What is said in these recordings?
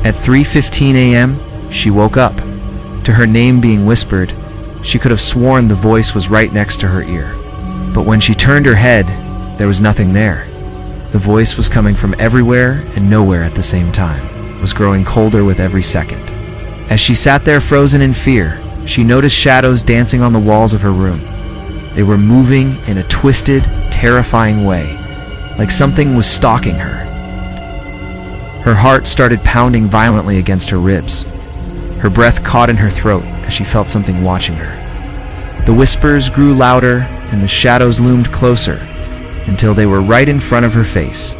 At 3:15 a.m., she woke up. To her name being whispered, she could have sworn the voice was right next to her ear. But when she turned her head, there was nothing there. The voice was coming from everywhere and nowhere at the same time. It was growing colder with every second. As she sat there frozen in fear, she noticed shadows dancing on the walls of her room. They were moving in a twisted, terrifying way, like something was stalking her. Her heart started pounding violently against her ribs. Her breath caught in her throat as she felt something watching her. The whispers grew louder and the shadows loomed closer until they were right in front of her face.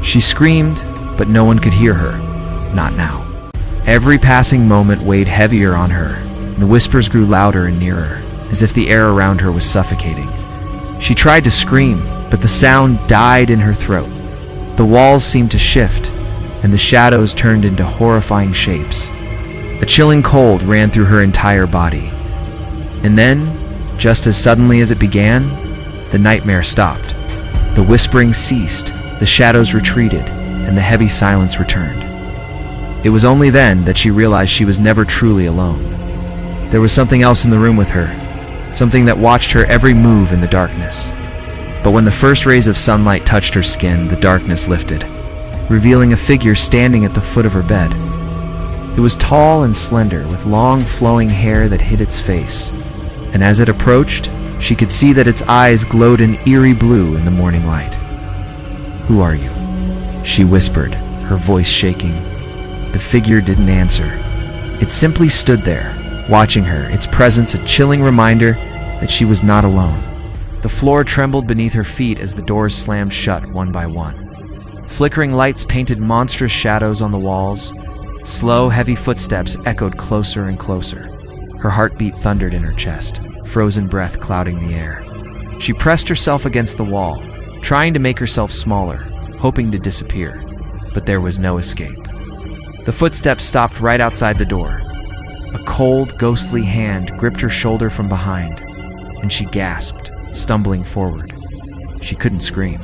She screamed, but no one could hear her. Not now. Every passing moment weighed heavier on her, and the whispers grew louder and nearer, as if the air around her was suffocating. She tried to scream, but the sound died in her throat. The walls seemed to shift, and the shadows turned into horrifying shapes. A chilling cold ran through her entire body. And then, just as suddenly as it began, the nightmare stopped. The whispering ceased, the shadows retreated, and the heavy silence returned. It was only then that she realized she was never truly alone. There was something else in the room with her, something that watched her every move in the darkness. But when the first rays of sunlight touched her skin, the darkness lifted, revealing a figure standing at the foot of her bed. It was tall and slender, with long flowing hair that hid its face, and as it approached, she could see that its eyes glowed an eerie blue in the morning light. "Who are you?" she whispered, her voice shaking. The figure didn't answer. It simply stood there, watching her, its presence a chilling reminder that she was not alone. The floor trembled beneath her feet as the doors slammed shut one by one. Flickering lights painted monstrous shadows on the walls. Slow, heavy footsteps echoed closer and closer. Her heartbeat thundered in her chest, frozen breath clouding the air. She pressed herself against the wall, trying to make herself smaller, hoping to disappear. But there was no escape. The footsteps stopped right outside the door. A cold, ghostly hand gripped her shoulder from behind, and she gasped, stumbling forward. She couldn't scream.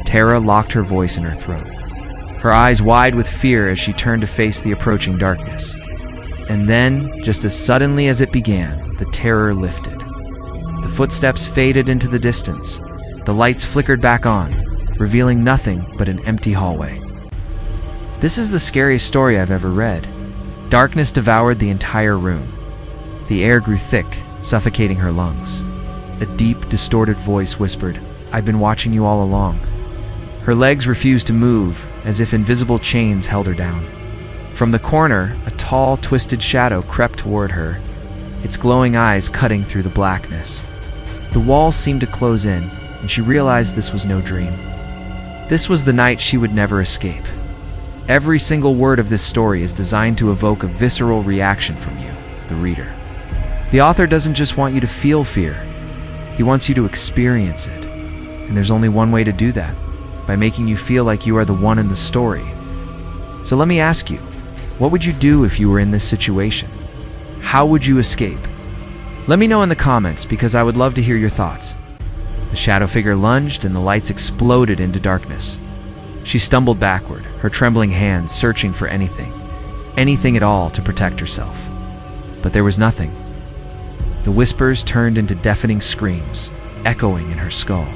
Terror locked her voice in her throat, her eyes wide with fear as she turned to face the approaching darkness. And then, just as suddenly as it began, the terror lifted. The footsteps faded into the distance. The lights flickered back on, revealing nothing but an empty hallway. This is the scariest story I've ever read. Darkness devoured the entire room. The air grew thick, suffocating her lungs. A deep, distorted voice whispered, "I've been watching you all along." Her legs refused to move, as if invisible chains held her down. From the corner, a tall, twisted shadow crept toward her, its glowing eyes cutting through the blackness. The walls seemed to close in, and she realized this was no dream. This was the night she would never escape. Every single word of this story is designed to evoke a visceral reaction from you, the reader. The author doesn't just want you to feel fear, he wants you to experience it. And there's only one way to do that, by making you feel like you are the one in the story. So let me ask you, what would you do if you were in this situation? How would you escape? Let me know in the comments, because I would love to hear your thoughts. The shadow figure lunged and the lights exploded into darkness. She stumbled backward, her trembling hands searching for anything at all to protect herself. But there was nothing. The whispers turned into deafening screams, echoing in her skull.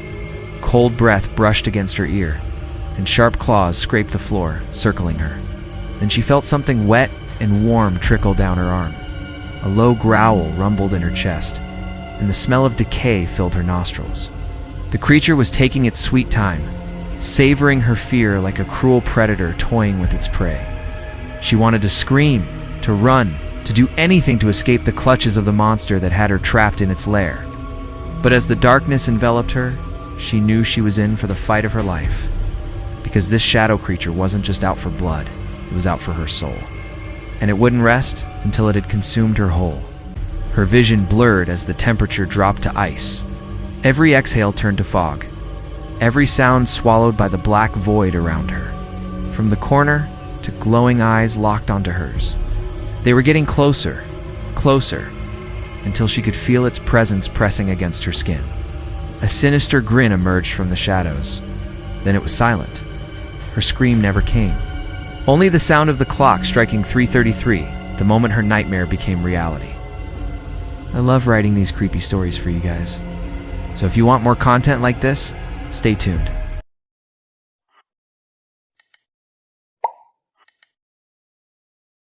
Cold breath brushed against her ear, and sharp claws scraped the floor, circling her. Then she felt something wet and warm trickle down her arm. A low growl rumbled in her chest, and the smell of decay filled her nostrils. The creature was taking its sweet time, savoring her fear like a cruel predator toying with its prey. She wanted to scream, to run, to do anything to escape the clutches of the monster that had her trapped in its lair. But as the darkness enveloped her, she knew she was in for the fight of her life. Because this shadow creature wasn't just out for blood, it was out for her soul. And it wouldn't rest until it had consumed her whole. Her vision blurred as the temperature dropped to ice. Every exhale turned to fog. Every sound swallowed by the black void around her. From the corner to glowing eyes locked onto hers. They were getting closer, closer, until she could feel its presence pressing against her skin. A sinister grin emerged from the shadows. Then it was silent. Her scream never came. Only the sound of the clock striking 3:33, the moment her nightmare became reality. I love writing these creepy stories for you guys. So if you want more content like this, stay tuned.